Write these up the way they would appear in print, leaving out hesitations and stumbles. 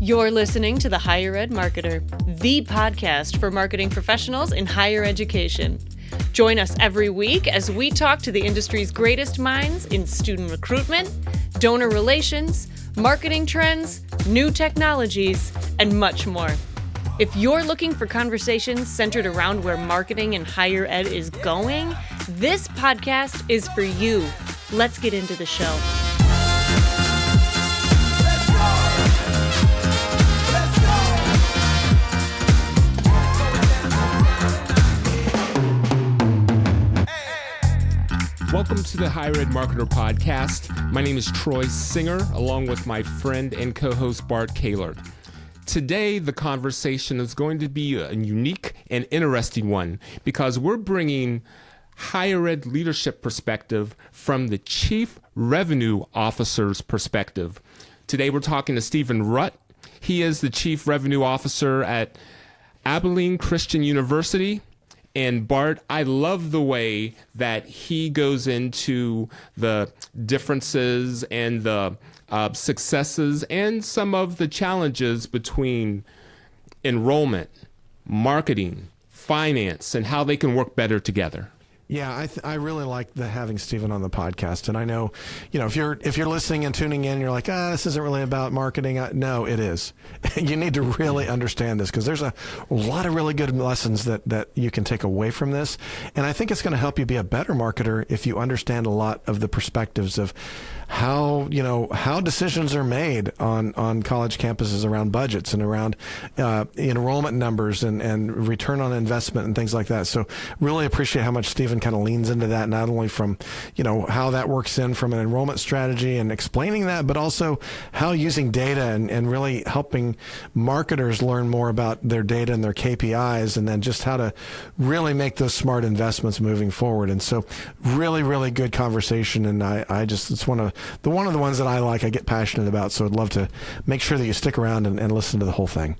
You're listening to The Higher Ed Marketer, the podcast for marketing professionals in higher education. Join us every week as we talk to the industry's greatest minds in student recruitment, donor relations, marketing trends, new technologies, and much more. If you're looking for conversations centered around where marketing in higher ed is going, this podcast is for you. Let's get into the show. Welcome to the Higher Ed Marketer Podcast. My name is Troy Singer, along with my friend and co-host Bart Kaler. Today, the conversation is going to be a unique and interesting one because we're bringing higher ed leadership perspective from the Chief Revenue Officer's perspective. Today, we're talking to Stephen Rutt. He is the Chief Revenue Officer at Abilene Christian University. And Bart, I love the way that he goes into the differences and the successes and some of the challenges between enrollment, marketing, finance, and how they can work better together. Yeah, I really like having Stephen on the podcast, and I know, if you're listening and tuning in, you're like, this isn't really about marketing. No, it is. You need to really understand this because there's a lot of really good lessons that you can take away from this, and I think it's going to help you be a better marketer if you understand a lot of the perspectives of how decisions are made on college campuses around budgets and around enrollment numbers and return on investment and things like that. So really appreciate how much Stephen kind of leans into that, not only from how that works in from an enrollment strategy and explaining that, but also how using data and really helping marketers learn more about their data and their KPIs, and then just how to really make those smart investments moving forward. And so really, really good conversation, and it's one of the ones that I like, I get passionate about, so I'd love to make sure that you stick around and listen to the whole thing.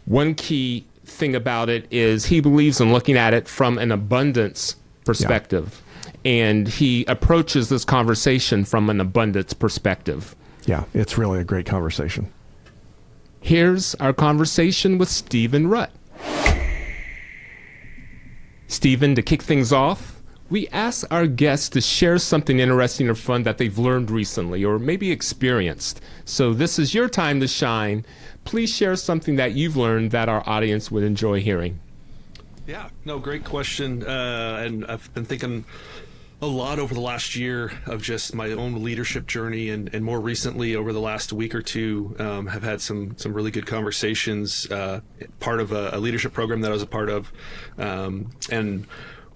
One key thing about it is he believes in looking at it from an abundance perspective, and he approaches this conversation from an abundance perspective. Yeah, it's really a great conversation. Here's our conversation with Stephen Rutt. Stephen, to kick things off, we ask our guests to share something interesting or fun that they've learned recently or maybe experienced. So this is your time to shine. Please share something that you've learned that our audience would enjoy hearing. Yeah, no, great question. And I've been thinking a lot over the last year of just my own leadership journey, and more recently over the last week or two, have had some really good conversations, part of a leadership program that I was a part of. And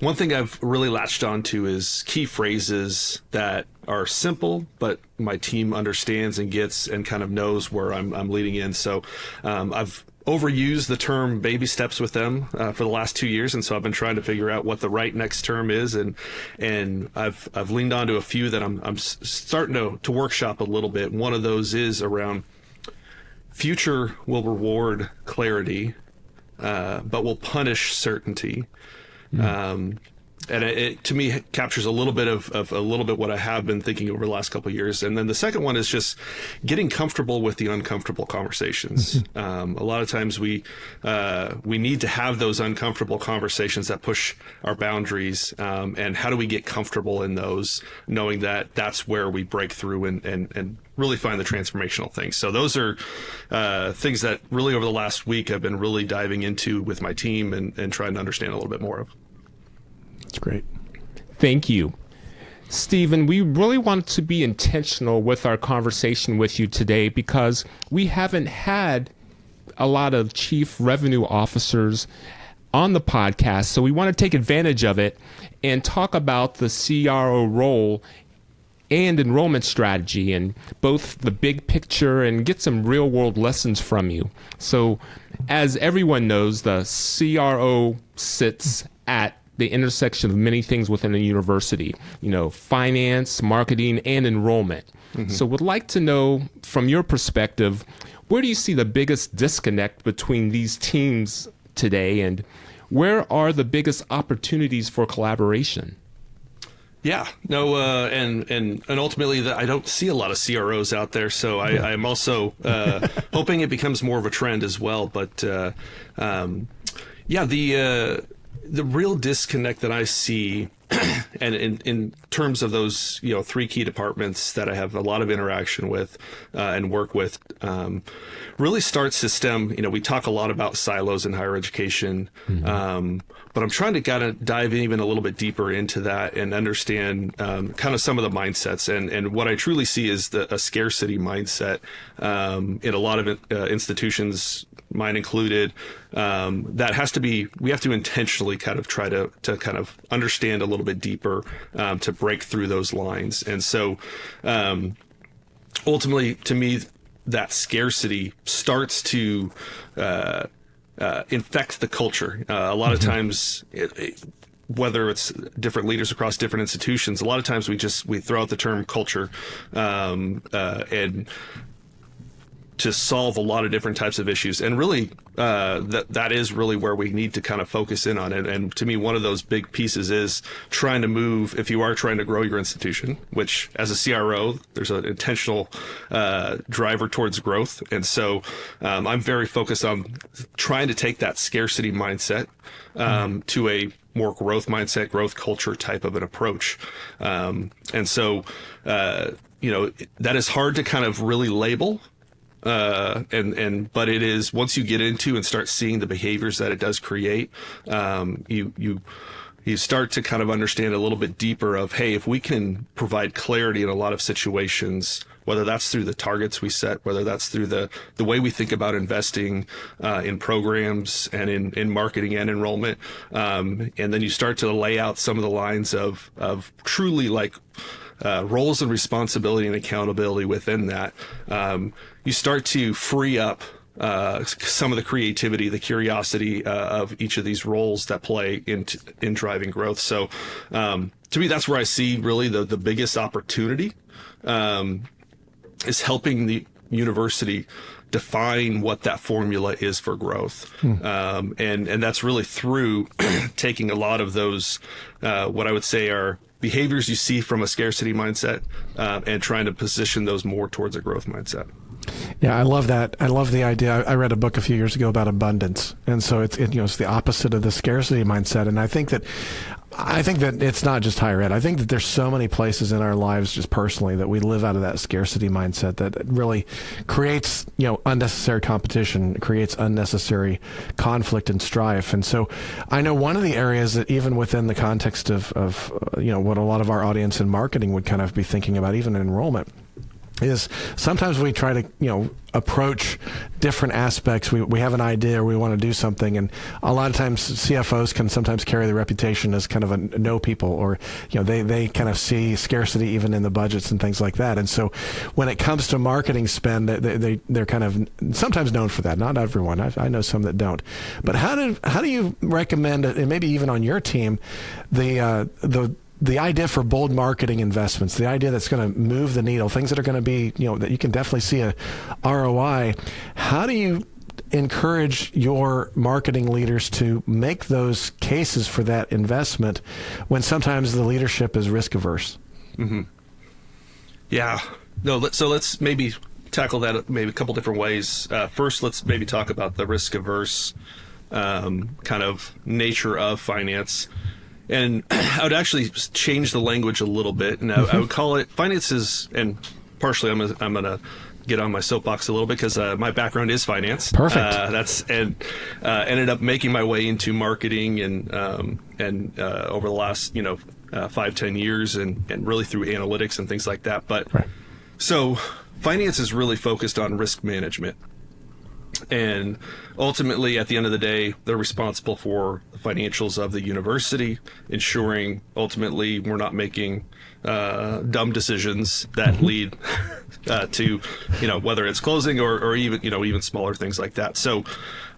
one thing I've really latched onto is key phrases that are simple, but my team understands and gets and kind of knows where I'm leading in. So I've overused the term baby steps with them for the last 2 years, and so I've been trying to figure out what the right next term is, and I've leaned onto a few that I'm starting to workshop a little bit. One of those is around future will reward clarity, but will punish certainty. And it to me captures a little bit of a little bit what I have been thinking over the last couple of years. And then the second one is just getting comfortable with the uncomfortable conversations. A lot of times we need to have those uncomfortable conversations that push our boundaries. And how do we get comfortable in those, knowing that that's where we break through and really find the transformational things. So those are things that really over the last week I've been really diving into with my team and trying to understand a little bit more of. That's great. Thank you. Stephen, we really wanted to be intentional with our conversation with you today because we haven't had a lot of chief revenue officers on the podcast. So we want to take advantage of it and talk about the CRO role and enrollment strategy and both the big picture and get some real world lessons from you. So as everyone knows, the CRO sits at the intersection of many things within a university, finance, marketing, and enrollment. Mm-hmm. So would like to know from your perspective, where do you see the biggest disconnect between these teams today, and where are the biggest opportunities for collaboration? Yeah, no, and ultimately, I don't see a lot of CROs out there, so I'm also hoping it becomes more of a trend as well. But yeah, the real disconnect that I see, and in terms of those three key departments that I have a lot of interaction with and work with, really starts to stem. We talk a lot about silos in higher education. But I'm trying to kind of dive even a little bit deeper into that and understand kind of some of the mindsets. And what I truly see is a scarcity mindset in a lot of institutions, mine included. That has to be, we have to intentionally kind of try to kind of understand a little bit deeper to break through those lines. And so ultimately, to me, that scarcity starts to infect the culture. A lot of times, whether it's different leaders across different institutions, a lot of times we throw out the term culture, and to solve a lot of different types of issues. And really, that is really where we need to kind of focus in on it. And to me, one of those big pieces is trying to move, if you are trying to grow your institution, which as a CRO, there's an intentional driver towards growth. And so I'm very focused on trying to take that scarcity mindset to a more growth mindset, growth culture type of an approach. And so, that is hard to kind of really label. But it is, once you get into and start seeing the behaviors that it does create, you start to kind of understand a little bit deeper of, hey, if we can provide clarity in a lot of situations, whether that's through the targets we set, whether that's through the way we think about investing in programs and in marketing and enrollment, and then you start to lay out some of the lines of truly like roles and responsibility and accountability within that, you start to free up some of the creativity, the curiosity of each of these roles that play in driving growth. So to me, that's where I see really the biggest opportunity is helping the university define what that formula is for growth. And that's really through taking a lot of those, what I would say are behaviors you see from a scarcity mindset, and trying to position those more towards a growth mindset. Yeah, I love that. I love the idea. I read a book a few years ago about abundance, and so it's the opposite of the scarcity mindset. And I think that it's not just higher ed. I think that there's so many places in our lives, just personally, that we live out of that scarcity mindset that really creates unnecessary competition, creates unnecessary conflict and strife. And so I know one of the areas that even within the context of what a lot of our audience in marketing would kind of be thinking about, even in enrollment, is sometimes we try to, approach different aspects. We have an idea, or we want to do something, and a lot of times CFOs can sometimes carry the reputation as kind of a no people, or they kind of see scarcity even in the budgets and things like that. And so when it comes to marketing spend, they're kind of sometimes known for that. Not everyone. I know some that don't. But how do you recommend, and maybe even on your team, the idea for bold marketing investments, the idea that's going to move the needle, things that are going to be, that you can definitely see a ROI. How do you encourage your marketing leaders to make those cases for that investment when sometimes the leadership is risk averse? Mm-hmm. Yeah. No. So let's maybe tackle that maybe a couple different ways. First, let's maybe talk about the risk averse kind of nature of finance. And I would actually change the language a little bit, and I would call it finances. And partially, I'm gonna get on my soapbox a little bit because my background is finance. Perfect. Ended up making my way into marketing and over the last 5-10 years, and really through analytics and things like that. But right. So finance is really focused on risk management. And ultimately, at the end of the day, they're responsible for the financials of the university, ensuring ultimately we're not making dumb decisions that lead to, whether it's closing or even smaller things like that. So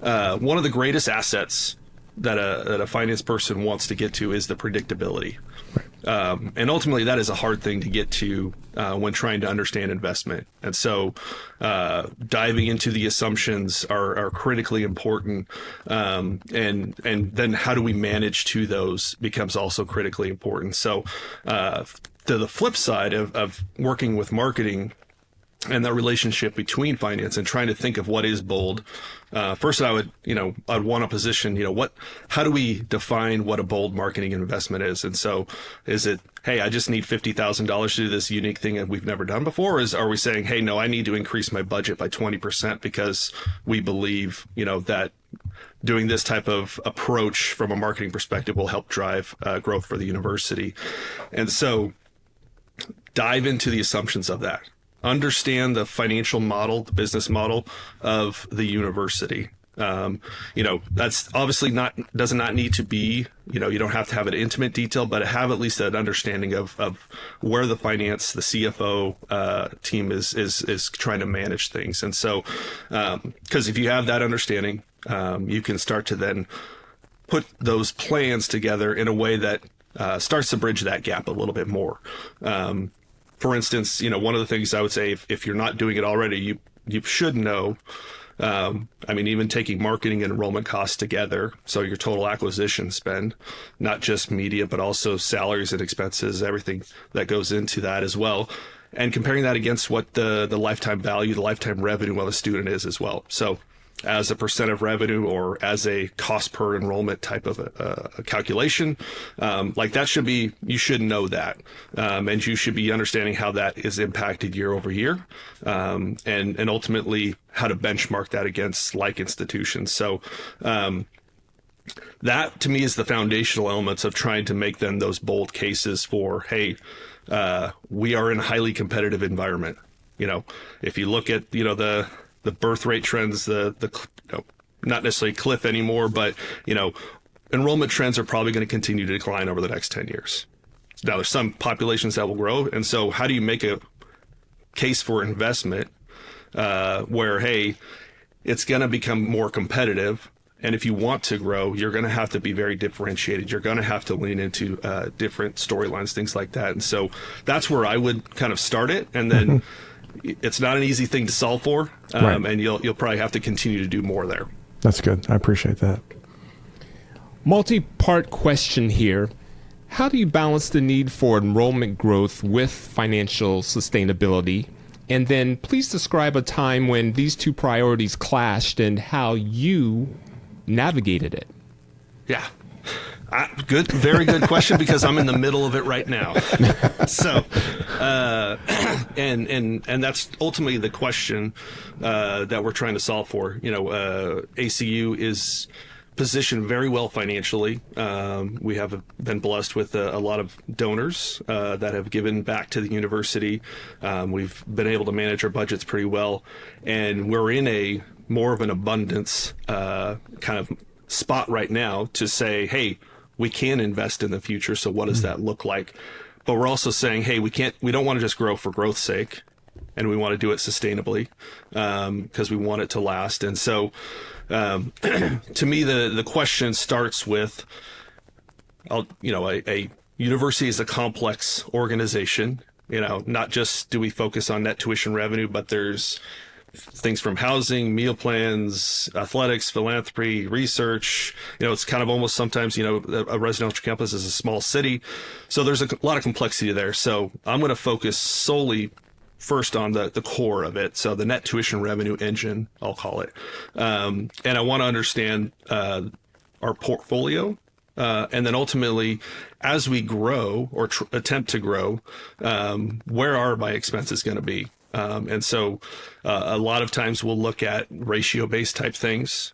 one of the greatest assets that a finance person wants to get to is the predictability. Right. And ultimately, that is a hard thing to get to when trying to understand investment. And so diving into the assumptions are critically important. And then how do we manage to those becomes also critically important. So to the flip side of working with marketing and that relationship between finance and trying to think of what is bold. First, I'd want to position, how do we define what a bold marketing investment is? And so is it, hey, I just need $50,000 to do this unique thing that we've never done before? Or are we saying, hey, no, I need to increase my budget by 20% because we believe, that doing this type of approach from a marketing perspective will help drive growth for the university. And so dive into the assumptions of that. Understand the financial model, the business model of the university. That's obviously does not need to be, you don't have to have an intimate detail, but have at least an understanding of where the finance, the CFO team is trying to manage things. And so, because if you have that understanding, you can start to then put those plans together in a way that starts to bridge that gap a little bit more. For instance, one of the things I would say, if you're not doing it already, you should know, even taking marketing and enrollment costs together. So your total acquisition spend, not just media, but also salaries and expenses, everything that goes into that as well. And comparing that against what the lifetime value, the lifetime revenue of a student is as well. So as a percent of revenue or as a cost per enrollment type of a calculation, you should know that. And you should be understanding how that is impacted year over year, and ultimately how to benchmark that against like institutions. So that to me is the foundational elements of trying to make then those bold cases for, hey, we are in a highly competitive environment. If you look at, the birth rate trends, not necessarily cliff anymore, but, enrollment trends are probably going to continue to decline over the next 10 years. Now, there's some populations that will grow. And so how do you make a case for investment where, hey, it's going to become more competitive? And if you want to grow, you're going to have to be very differentiated. You're going to have to lean into different storylines, things like that. And so that's where I would kind of start it. And then it's not an easy thing to solve for, right. And you'll probably have to continue to do more there. That's good. I appreciate that. Multi-part question here. How do you balance the need for enrollment growth with financial sustainability? And then please describe a time when these two priorities clashed and how you navigated it. Yeah. Good, very good question, because I'm in the middle of it right now. So, and that's ultimately the question that we're trying to solve for. ACU is positioned very well financially. We have been blessed with a lot of donors that have given back to the university. We've been able to manage our budgets pretty well, and we're in a more of an abundance kind of spot right now to say, hey, we can invest in the future. So what does that look like? But we're also saying, hey, we don't want to just grow for growth's sake, and we want to do it sustainably because we want it to last. And so to me, the question starts with, a university is a complex organization. Not just do we focus on net tuition revenue, but there's things from housing, meal plans, athletics, philanthropy, research. It's kind of almost sometimes, a residential campus is a small city. So there's a lot of complexity there. So I'm going to focus solely first on the core of it. So the net tuition revenue engine, I'll call it. And I want to understand our portfolio. And then ultimately, as we grow or attempt to grow, where are my expenses going to be? And so a lot of times we'll look at ratio-based type things,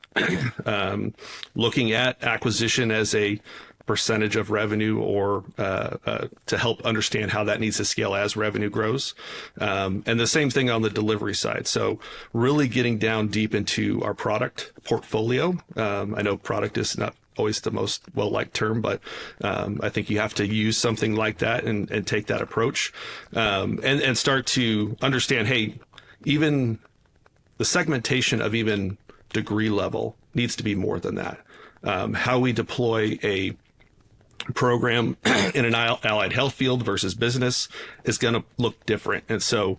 looking at acquisition as a percentage of revenue or to help understand how that needs to scale as revenue grows. And the same thing on the delivery side. So really getting down deep into our product portfolio. I know product is not always the most well-liked term, but I think you have to use something like that and take that approach and start to understand, hey, even the segmentation of even degree level needs to be more than that. How we deploy a program in an allied health field versus business is going to look different. And so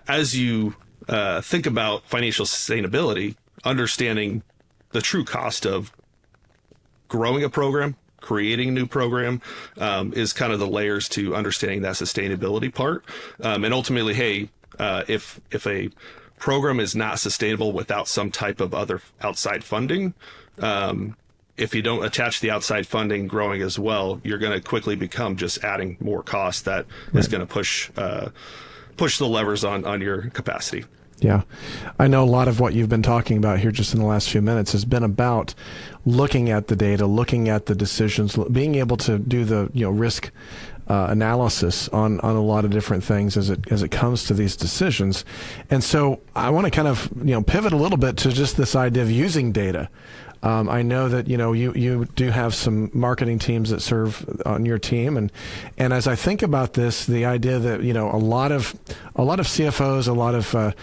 as you think about financial sustainability, understanding the true cost of growing a program, creating a new program, is kind of the layers to understanding that sustainability part. And ultimately, hey, if a program is not sustainable without some type of other outside funding, if you don't attach the outside funding growing as well, you're going to quickly become just adding more cost that is going to push the levers on your capacity. Yeah. I know a lot of what you've been talking about here just in the last few minutes has been about looking at the data, looking at the decisions, being able to do the risk analysis on a lot of different things as it comes to these decisions. And so I want to kind of pivot a little bit to just this idea of using data. I know that you do have some marketing teams that serve on your team, and as I think about this, the idea that a lot of CFOs,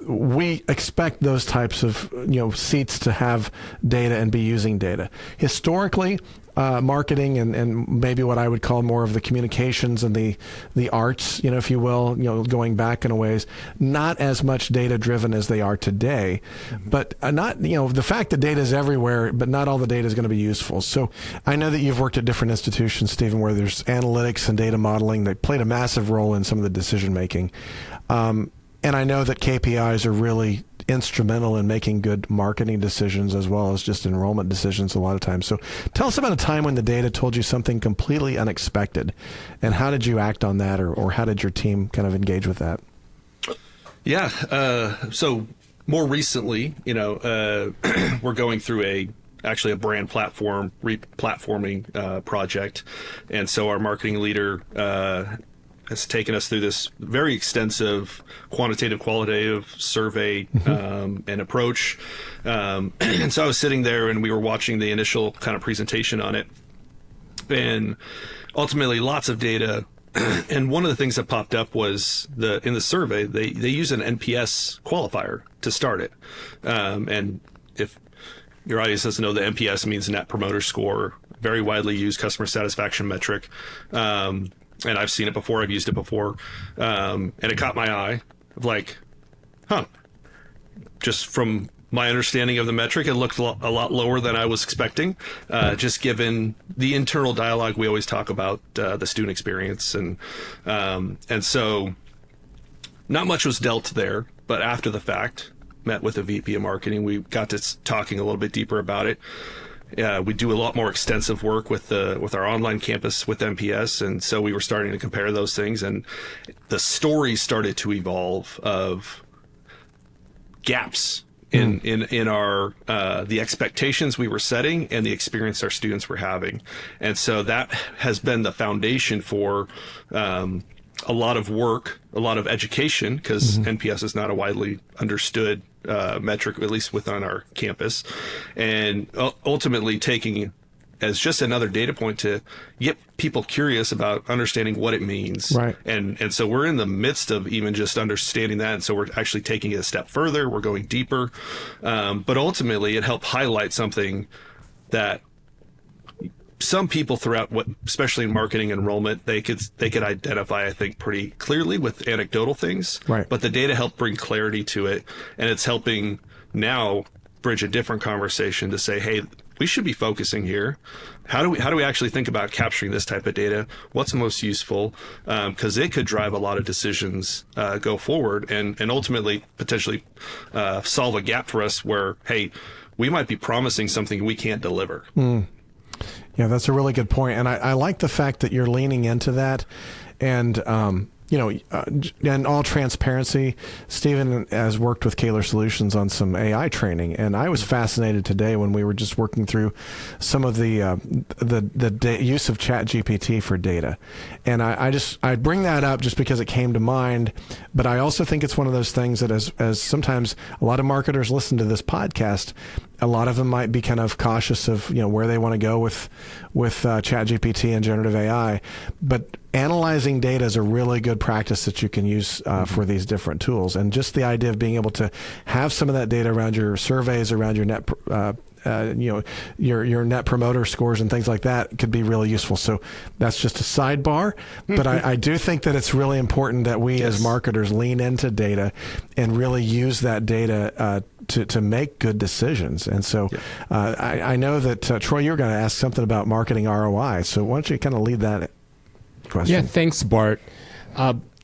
we expect those types of seats to have data and be using data. Historically, marketing and maybe what I would call more of the communications and the arts, if you will, going back in a ways, not as much data driven as they are today, but not, the fact that data is everywhere, but not all the data is going to be useful. So I know that you've worked at different institutions, Stephen, where there's analytics and data modeling. They played a massive role in some of the decision making. And I know that KPIs are really instrumental in making good marketing decisions as well as just enrollment decisions a lot of times. So tell us about a time when the data told you something completely unexpected, and how did you act on that, or how did your team kind of engage with that? Yeah. So more recently, we're going through actually a brand platform replatforming project. And so our marketing leader has taken us through this very extensive qualitative survey and approach. And so I was sitting there and we were watching the initial kind of presentation on it, and ultimately lots of data. And one of the things that popped up was in the survey, they use an NPS qualifier to start it. And if your audience doesn't know, the NPS means Net Promoter Score, very widely used customer satisfaction metric. And I've seen it before, I've used it before. And it caught my eye of like, just from my understanding of the metric, it looked a lot lower than I was expecting, just given the internal dialogue we always talk about, the student experience. And so not much was dealt there, but after the fact, met with the VP of marketing, we got to talking a little bit deeper about it. We do a lot more extensive work with our online campus with NPS, and so we were starting to compare those things, and the stories started to evolve of gaps in our the expectations we were setting and the experience our students were having. And so that has been the foundation for a lot of work, a lot of education, because NPS is not a widely understood metric, at least within our campus, and ultimately taking as just another data point to get people curious about understanding what it means. Right. And so we're in the midst of even just understanding that. And so we're actually taking it a step further. We're going deeper. But ultimately it helped highlight something that some people throughout, especially in marketing enrollment, they could identify, I think, pretty clearly with anecdotal things. Right. But the data helped bring clarity to it, and it's helping now bridge a different conversation to say, hey, we should be focusing here. How do we actually think about capturing this type of data? What's most useful? Because it could drive a lot of decisions go forward, and ultimately potentially solve a gap for us where, hey, we might be promising something we can't deliver. Yeah, that's a really good point. And I like the fact that you're leaning into that. And, in all transparency, Stephen has worked with Kaler Solutions on some AI training. And I was fascinated today when we were just working through some of the use of ChatGPT for data. And I bring that up just because it came to mind. But I also think it's one of those things that as sometimes a lot of marketers listen to this podcast, a lot of them might be kind of cautious of where they want to go with ChatGPT and generative AI, but analyzing data is a really good practice that you can use for these different tools. And just the idea of being able to have some of that data around your surveys, around your your net promoter scores and things like that could be really useful. So that's just a sidebar. But I do think that it's really important that we as marketers lean into data and really use that data to make good decisions. And so I know that, Troy, you're going to ask something about marketing ROI. So why don't you kind of lead that question? Yeah, thanks, Bart.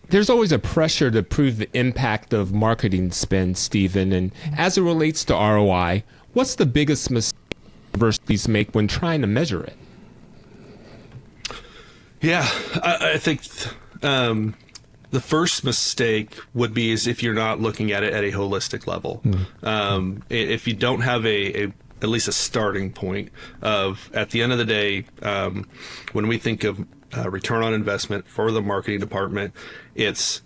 There's always a pressure to prove the impact of marketing spend, Stephen. And as it relates to ROI, what's the biggest mistake universities make when trying to measure it? Yeah, I think the first mistake would be is if you're not looking at it at a holistic level. If you don't have at least a starting point of, at the end of the day, when we think of return on investment for the marketing department, it's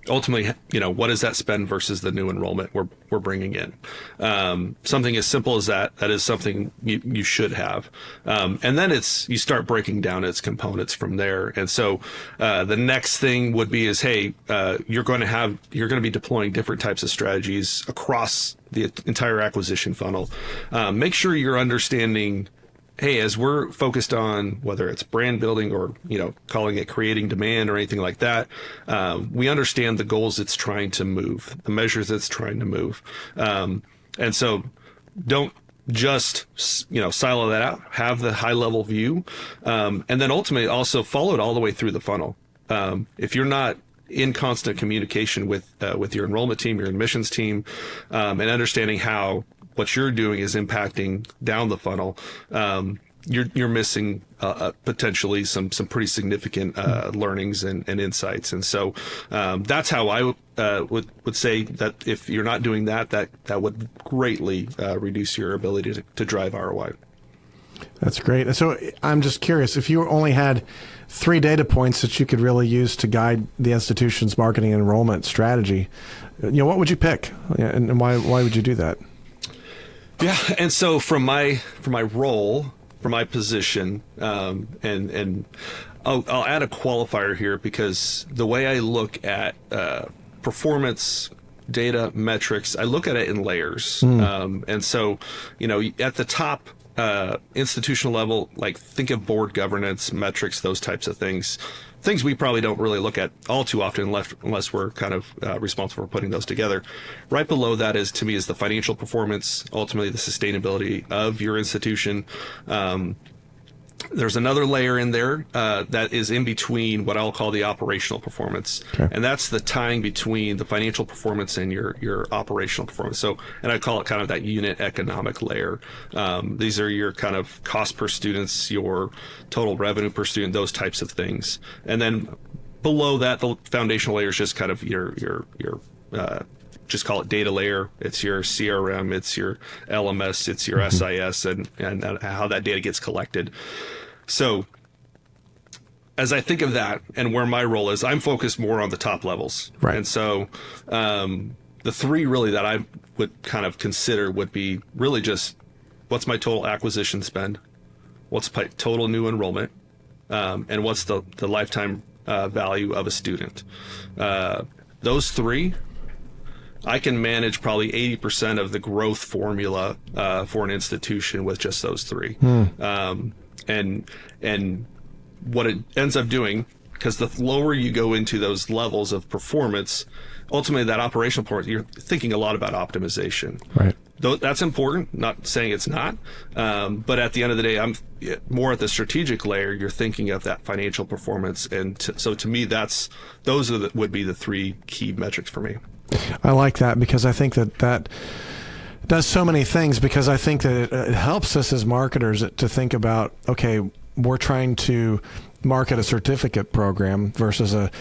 ultimately, what is that spend versus the new enrollment we're bringing in? Something as simple as that is something you should have. And then you start breaking down its components from there. And so the next thing would be hey, you're going to be deploying different types of strategies across the entire acquisition funnel. Make sure you're understanding, hey, as we're focused on whether it's brand building or, calling it creating demand or anything like that, we understand the goals it's trying to move, the measures it's trying to move. And so don't just, silo that out, have the high level view, and then ultimately also follow it all the way through the funnel. If you're not in constant communication with your enrollment team, your admissions team, and understanding how what you're doing is impacting down the funnel, you're missing potentially some pretty significant learnings and insights. And so that's how I would say that if you're not doing that would greatly reduce your ability to drive ROI. That's great. So I'm just curious, if you only had 3 data points that you could really use to guide the institution's marketing and enrollment strategy, what would you pick, and why would you do that? Yeah, and so from my role, from my position, and I'll add a qualifier here, because the way I look at performance data metrics, I look at it in layers. And so, at the top institutional level, like think of board governance metrics, those types of things we probably don't really look at all too often unless we're kind of responsible for putting those together. Right below that is the financial performance, ultimately the sustainability of your institution. There's another layer in there that is in between what I'll call the operational performance. Okay. And that's the tying between the financial performance and your operational performance. So, and I call it kind of that unit economic layer. These are your kind of cost per students, your total revenue per student, those types of things. And then below that, the foundational layer is just kind of your just call it data layer. It's your CRM, it's your LMS, it's your SIS, and how that data gets collected. So as I think of that and where my role is, I'm focused more on the top levels. Right. And so the 3 really that I would kind of consider would be really just, what's my total acquisition spend? What's my total new enrollment? And what's the lifetime value of a student? Those 3, I can manage probably 80% of the growth formula for an institution with just those 3. And what it ends up doing, because the lower you go into those levels of performance, ultimately that operational part, you're thinking a lot about optimization. Right. Though that's important, not saying it's not. But at the end of the day, I'm more at the strategic layer. You're thinking of that financial performance. And so to me, those would be the 3 key metrics for me. I like that, because I think that does so many things, because I think that it helps us as marketers to think about, okay, we're trying to market a certificate program versus a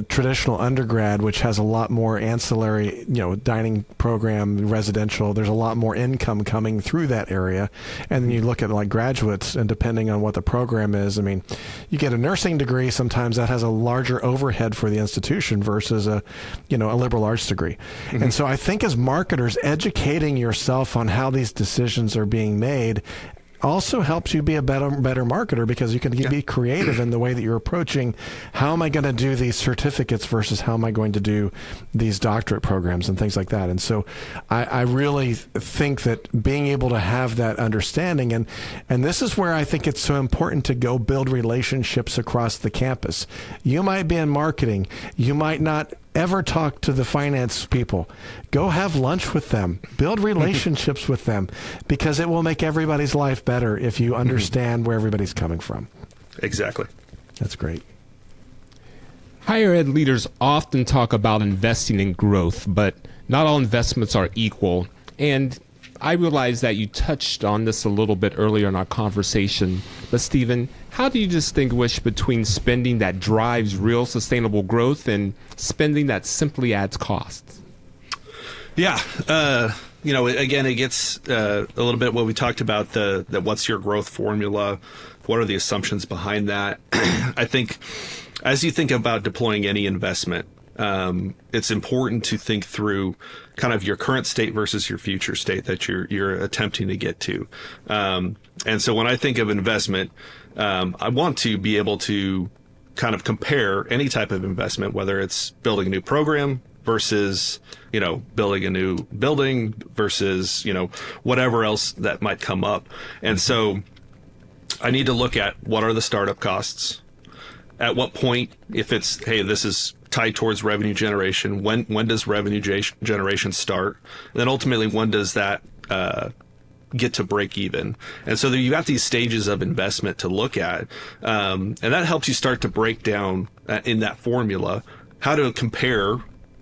traditional undergrad, which has a lot more ancillary, dining program, residential. There's a lot more income coming through that area. And then you look at like graduates, and depending on what the program is, I mean, you get a nursing degree, sometimes that has a larger overhead for the institution versus a liberal arts degree. And so I think as marketers, educating yourself on how these decisions are being made also helps you be a better marketer, because you can be creative in the way that you're approaching, how am I going to do these certificates versus how am I going to do these doctorate programs and things like that. And so I really think that being able to have that understanding, and this is where I think it's so important to go build relationships across the campus. You might be in marketing. You might not ever talk to the finance people. Go have lunch with them. Build relationships with them, because it will make everybody's life better if you understand where everybody's coming from. Exactly. That's great. Higher ed leaders often talk about investing in growth, but not all investments are equal. And I realize that you touched on this a little bit earlier in our conversation, but Stephen, how do you distinguish between spending that drives real sustainable growth and spending that simply adds costs? Yeah. Again, it gets a little bit what we talked about, the what's your growth formula? What are the assumptions behind that? I think as you think about deploying any investment, it's important to think through kind of your current state versus your future state that you're attempting to get to. And so when I think of investment, I want to be able to kind of compare any type of investment, whether it's building a new program versus, building a new building versus, whatever else that might come up. And so I need to look at what are the startup costs. At what point, if it's, hey, this is tied towards revenue generation, when does revenue generation start? And then ultimately, when does that get to break even? And so you got these stages of investment to look at. And that helps you start to break down in that formula how to compare.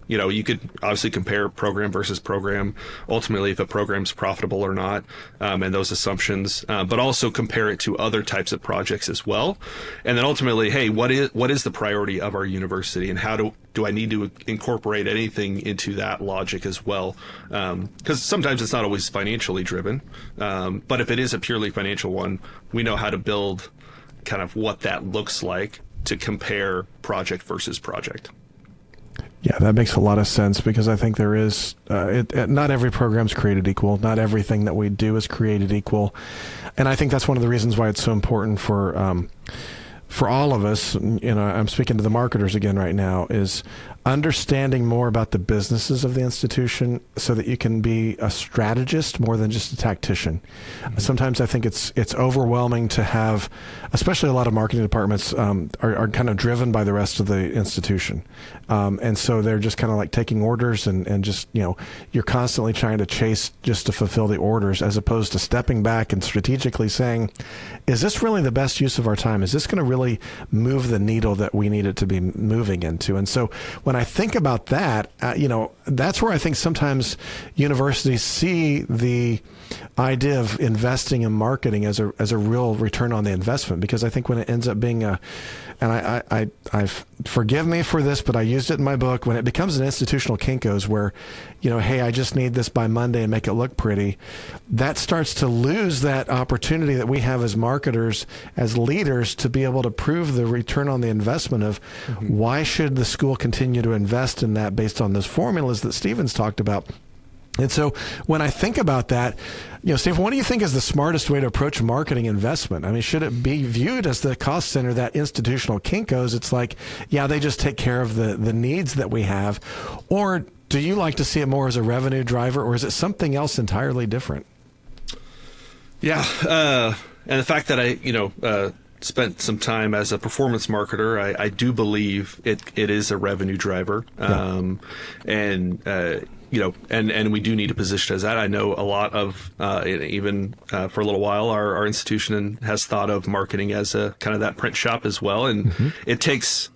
You could obviously compare program versus program, ultimately if a program's profitable or not, and those assumptions, but also compare it to other types of projects as well. And then ultimately, hey, what is the priority of our university, and how do I need to incorporate anything into that logic as well? Because sometimes it's not always financially driven, but if it is a purely financial one, we know how to build kind of what that looks like to compare project versus project. Yeah, that makes a lot of sense, because I think there is, not every program's created equal. Not everything that we do is created equal. And I think that's one of the reasons why it's so important for all of us, I'm speaking to the marketers again right now, is understanding more about the businesses of the institution so that you can be a strategist more than just a tactician. Mm-hmm. Sometimes I think it's overwhelming to have, especially a lot of marketing departments are kind of driven by the rest of the institution. And so they're just kind of like taking orders and just, you're constantly trying to chase just to fulfill the orders, as opposed to stepping back and strategically saying, is this really the best use of our time? Is this going to really move the needle that we need it to be moving into? And so when I think about that, that's where I think sometimes universities see the idea of investing in marketing as a real return on the investment, because I think when it ends up being I forgive me for this, but I used it in my book, when it becomes an institutional Kinko's where, hey, I just need this by Monday and make it look pretty, that starts to lose that opportunity that we have as marketers, as leaders, to be able to prove the return on the investment of why should the school continue to invest in that based on those formulas that Stephen's talked about. And so when I think about that, Stephen, what do you think is the smartest way to approach marketing investment? I mean, should it be viewed as the cost center, that institutional Kinko's? It's like, yeah, they just take care of the needs that we have. Or do you like to see it more as a revenue driver, or is it something else entirely different? Yeah. And the fact that I, spent some time as a performance marketer, I do believe it is a revenue driver. And we do need to position as that. I know a lot of, even for a little while, our institution has thought of marketing as a kind of that print shop as well. And it takes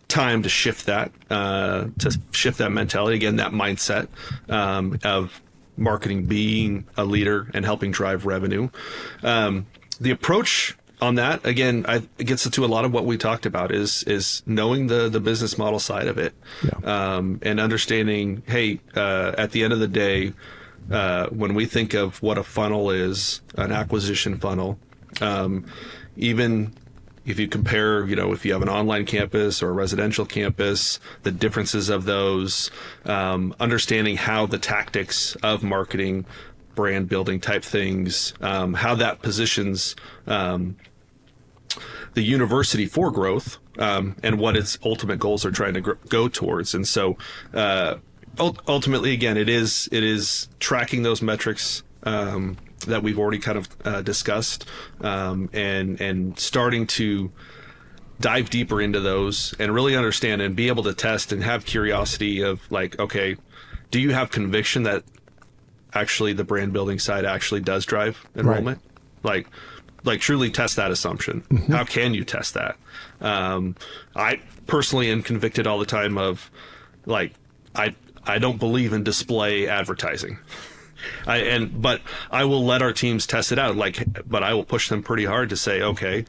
time to shift that mentality, again, that mindset of marketing being a leader and helping drive revenue. The approach on that, again, it gets into a lot of what we talked about is knowing the business model side of it, and understanding, hey, at the end of the day, when we think of what a funnel is, an acquisition funnel, even if you compare, if you have an online campus or a residential campus, the differences of those, understanding how the tactics of marketing brand building type things, how that positions the university for growth, and what its ultimate goals are trying to go towards. And so ultimately, again, it is tracking those metrics that we've already kind of discussed, and starting to dive deeper into those and really understand and be able to test and have curiosity of like, okay, do you have conviction that actually the brand building side actually does drive enrollment? Right. Like truly test that assumption. Mm-hmm. How can you test that? I personally am convicted all the time of like, I don't believe in display advertising. But I will let our teams test it out. But I will push them pretty hard to say, okay,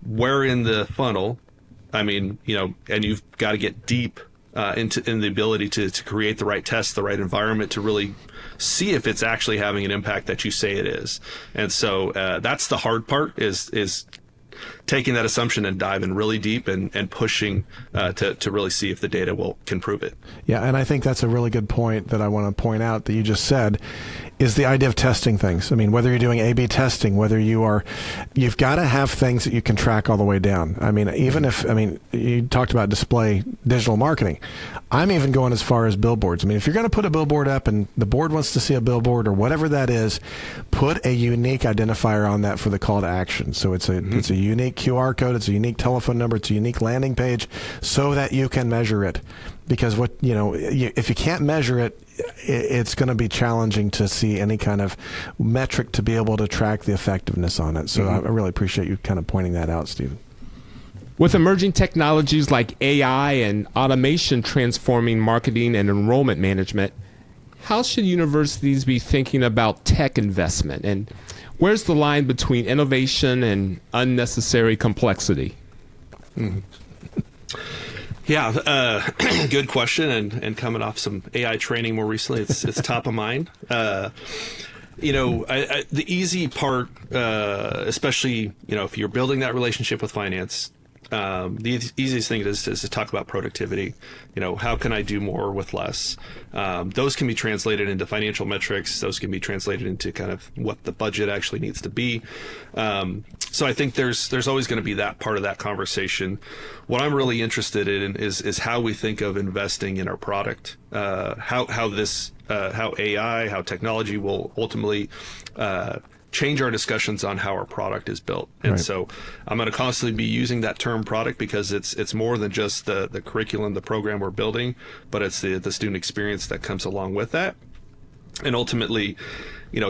where in the funnel, I mean, and you've got to get deep in the ability to create the right test, the right environment to really see if it's actually having an impact that you say it is. And so that's the hard part is taking that assumption and diving really deep and pushing to really see if the data can prove it. Yeah, and I think that's a really good point that I want to point out that you just said is the idea of testing things. I mean, whether you're doing A/B testing, whether you've got to have things that you can track all the way down. I mean, you talked about display digital marketing. I'm even going as far as billboards. I mean, if you're going to put a billboard up and the board wants to see a billboard or whatever that is, put a unique identifier on that for the call to action. So it's a unique QR code, it's a unique telephone number, it's a unique landing page so that you can measure it. Because if you can't measure it, it's going to be challenging to see any kind of metric to be able to track the effectiveness on it. So I really appreciate you kind of pointing that out, Stephen. With emerging technologies like AI and automation transforming marketing and enrollment management, how should universities be thinking about tech investment? And where's the line between innovation and unnecessary complexity? Mm-hmm. Yeah, good question. And coming off some AI training more recently, it's top of mind. The easy part, especially, if you're building that relationship with finance, the easiest thing is to talk about productivity. How can I do more with less? Those can be translated into financial metrics. Those can be translated into kind of what the budget actually needs to be. So I think there's always going to be that part of that conversation. What I'm really interested in is how we think of investing in our product, how AI, how technology will ultimately change our discussions on how our product is built. And right. So I'm going to constantly be using that term product because it's more than just the curriculum, the program we're building, but it's the student experience that comes along with that. And ultimately,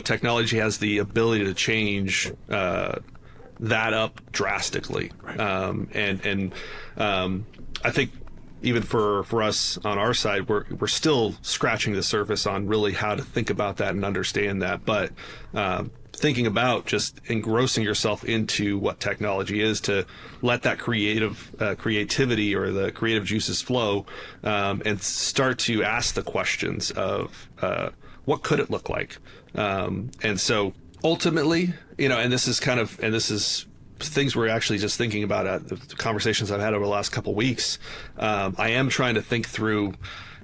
technology has the ability to change that up drastically. Right. I think even for us on our side, we're still scratching the surface on really how to think about that and understand that. But thinking about just engrossing yourself into what technology is to let that creativity or the creative juices flow, and start to ask the questions of what could it look like? And so ultimately, and this is things we're actually just thinking about the conversations I've had over the last couple of weeks. I am trying to think through,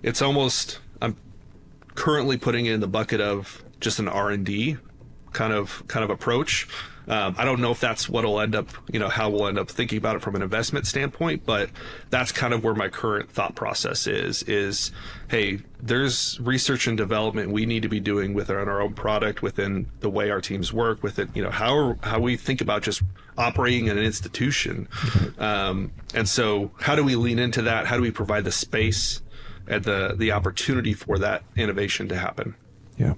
I'm currently putting it in the bucket of just an R&D kind of approach. I don't know if that's what'll end up, how we'll end up thinking about it from an investment standpoint, but that's kind of where my current thought process is, hey, there's research and development we need to be doing within our own product, within the way our teams work with it, how we think about just operating in an institution. And so how do we lean into that? How do we provide the space and the opportunity for that innovation to happen? Yeah.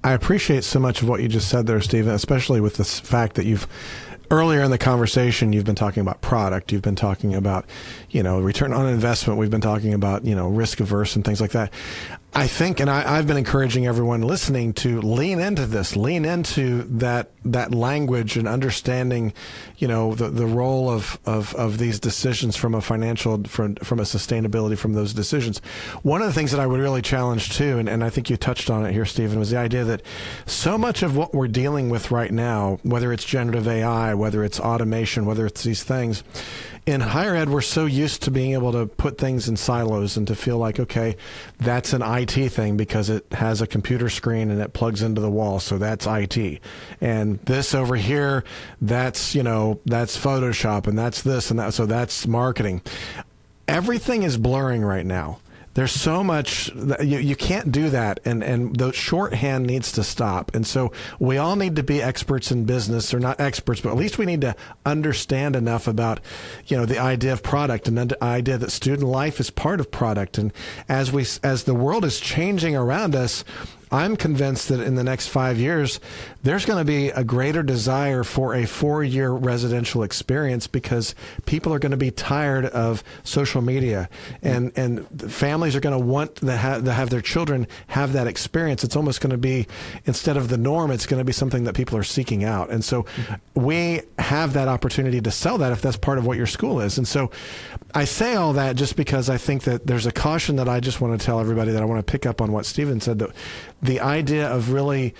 I appreciate so much of what you just said there, Stephen, especially with the fact that earlier in the conversation, you've been talking about product. You've been talking about, return on investment. We've been talking about, risk averse and things like that. I think, and I've been encouraging everyone listening to lean into that language and understanding, the role of these decisions from a financial, from a sustainability from those decisions. One of the things that I would really challenge too, and I think you touched on it here, Stephen, was the idea that so much of what we're dealing with right now, whether it's generative AI, whether it's automation, whether it's these things, in higher ed, we're so used to being able to put things in silos and to feel like, okay, that's an IT thing because it has a computer screen and it plugs into the wall. So that's IT. And this over here, that's Photoshop, and that's this and that. So that's marketing. Everything is blurring right now. There's so much that you can't do that, and the shorthand needs to stop. And so we all need to be experts in business, or not experts, but at least we need to understand enough about, the idea of product and the idea that student life is part of product. And as the world is changing around us, I'm convinced that in the next 5 years, there's going to be a greater desire for a 4-year residential experience because people are going to be tired of social media, and families are going to want to have their children have that experience. It's almost going to be, instead of the norm, it's going to be something that people are seeking out. And so we have that opportunity to sell that if that's part of what your school is. And so I say all that just because I think that there's a caution that I just want to tell everybody, that I want to pick up on what Stephen said, that the idea of really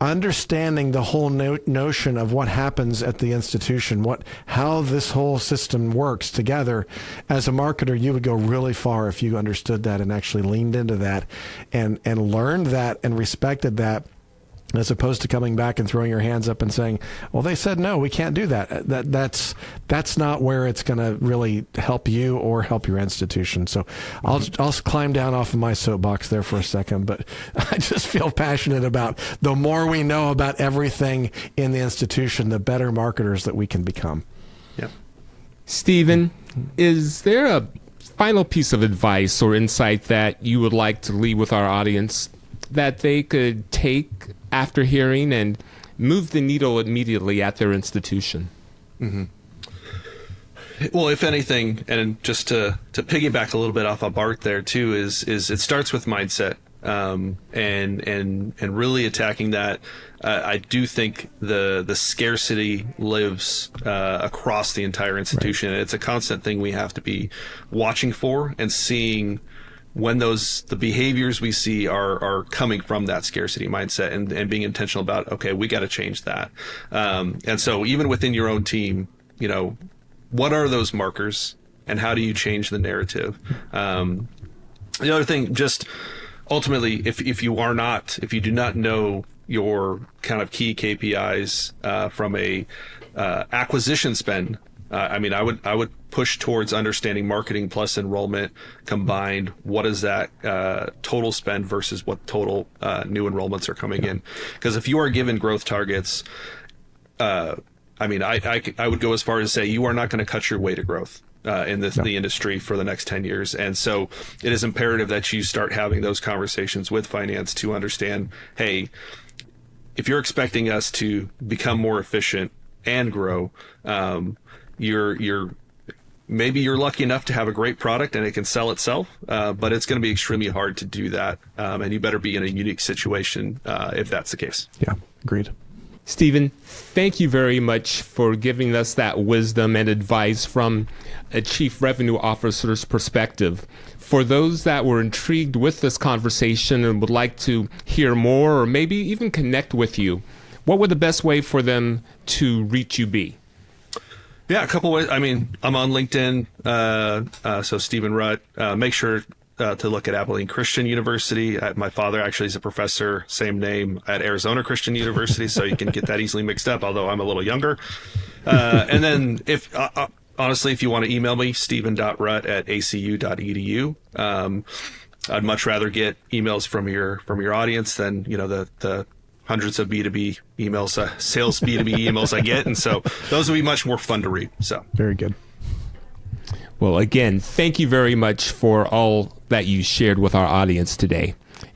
understanding the whole notion of what happens at the institution, how this whole system works together. As a marketer, you would go really far if you understood that and actually leaned into that and learned that and respected that, as opposed to coming back and throwing your hands up and saying, well, they said no, we can't do that. That's not where it's going to really help you or help your institution. So I'll climb down off of my soapbox there for a second, but I just feel passionate about the more we know about everything in the institution, the better marketers that we can become. Yep. Stephen, is there a final piece of advice or insight that you would like to leave with our audience that they could take after hearing and move the needle immediately at their institution? Mm-hmm. Well, if anything, and just to piggyback a little bit off of Bart there too, is it starts with mindset, and really attacking that. I do think the scarcity lives across the entire institution. Right. It's a constant thing we have to be watching for and seeing when the behaviors we see are coming from that scarcity mindset, and being intentional about, okay, we got to change that. And so even within your own team, what are those markers and how do you change the narrative? The other thing, just ultimately, if you do not know your kind of key KPIs from a acquisition spend, I would push towards understanding marketing plus enrollment combined. What is that total spend versus what total new enrollments are coming in? Because if you are given growth targets, I would go as far as to say you are not going to cut your way to growth in the industry for the next 10 years. And so it is imperative that you start having those conversations with finance to understand, hey, if you're expecting us to become more efficient and grow, maybe you're lucky enough to have a great product and it can sell itself, but it's going to be extremely hard to do that. And you better be in a unique situation if that's the case. Yeah, agreed. Stephen, thank you very much for giving us that wisdom and advice from a chief revenue officer's perspective. For those that were intrigued with this conversation and would like to hear more or maybe even connect with you, what would the best way for them to reach you be? Yeah, a couple ways. I'm on LinkedIn, so Stephen Rutt. Make sure to look at Abilene Christian University. My father actually is a professor, same name, at Arizona Christian University, so you can get that easily mixed up, although I'm a little younger. And then if you want to email me, stephen.rutt@acu.edu. I'd much rather get emails from your audience than the hundreds of B2B emails, sales B2B emails I get. And so those will be much more fun to read. So very good. Well, again, thank you very much for all that you shared with our audience today.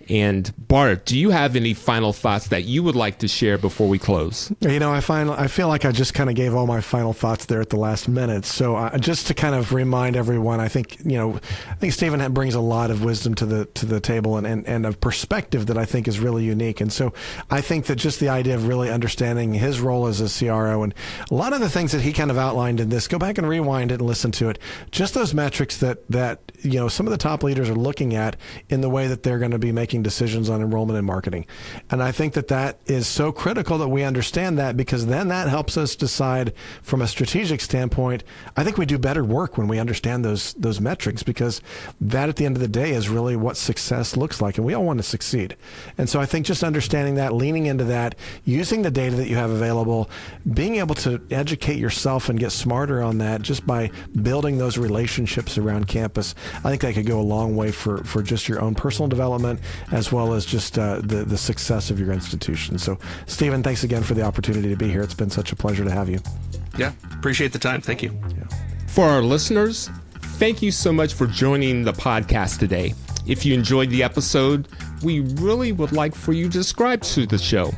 And Bart, do you have any final thoughts that you would like to share before we close? I feel like I just kind of gave all my final thoughts there at the last minute. So just to kind of remind everyone, I think Stephen brings a lot of wisdom to the table and a perspective that I think is really unique. And so I think that just the idea of really understanding his role as a CRO and a lot of the things that he kind of outlined in this, go back and rewind it and listen to it. Just those metrics that some of the top leaders are looking at in the way that they're going to be making making decisions on enrollment and marketing. And I think that that is so critical that we understand that, because then that helps us decide from a strategic standpoint. I think we do better work when we understand those metrics, because that at the end of the day is really what success looks like. And we all want to succeed. And so I think just understanding that, leaning into that, using the data that you have available, being able to educate yourself and get smarter on that just by building those relationships around campus, I think that could go a long way for just your own personal development, as well as just the success of your institution. So, Stephen, thanks again for the opportunity to be here. It's been such a pleasure to have you. Yeah, appreciate the time. Thank you. Yeah. For our listeners, thank you so much for joining the podcast today. If you enjoyed the episode, we really would like for you to subscribe to the show.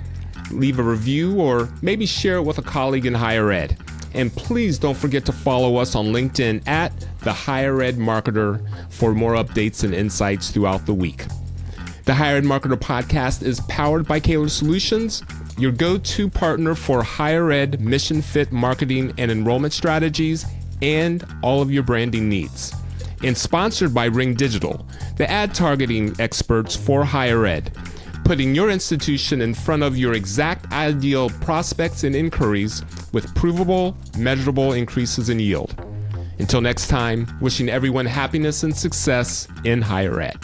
Leave a review or maybe share it with a colleague in higher ed. And please don't forget to follow us on LinkedIn at The Higher Ed Marketer for more updates and insights throughout the week. The Higher Ed Marketer podcast is powered by Kaler Solutions, your go-to partner for higher ed mission fit marketing and enrollment strategies and all of your branding needs. And sponsored by Ring Digital, the ad targeting experts for higher ed, putting your institution in front of your exact ideal prospects and inquiries with provable, measurable increases in yield. Until next time, wishing everyone happiness and success in higher ed.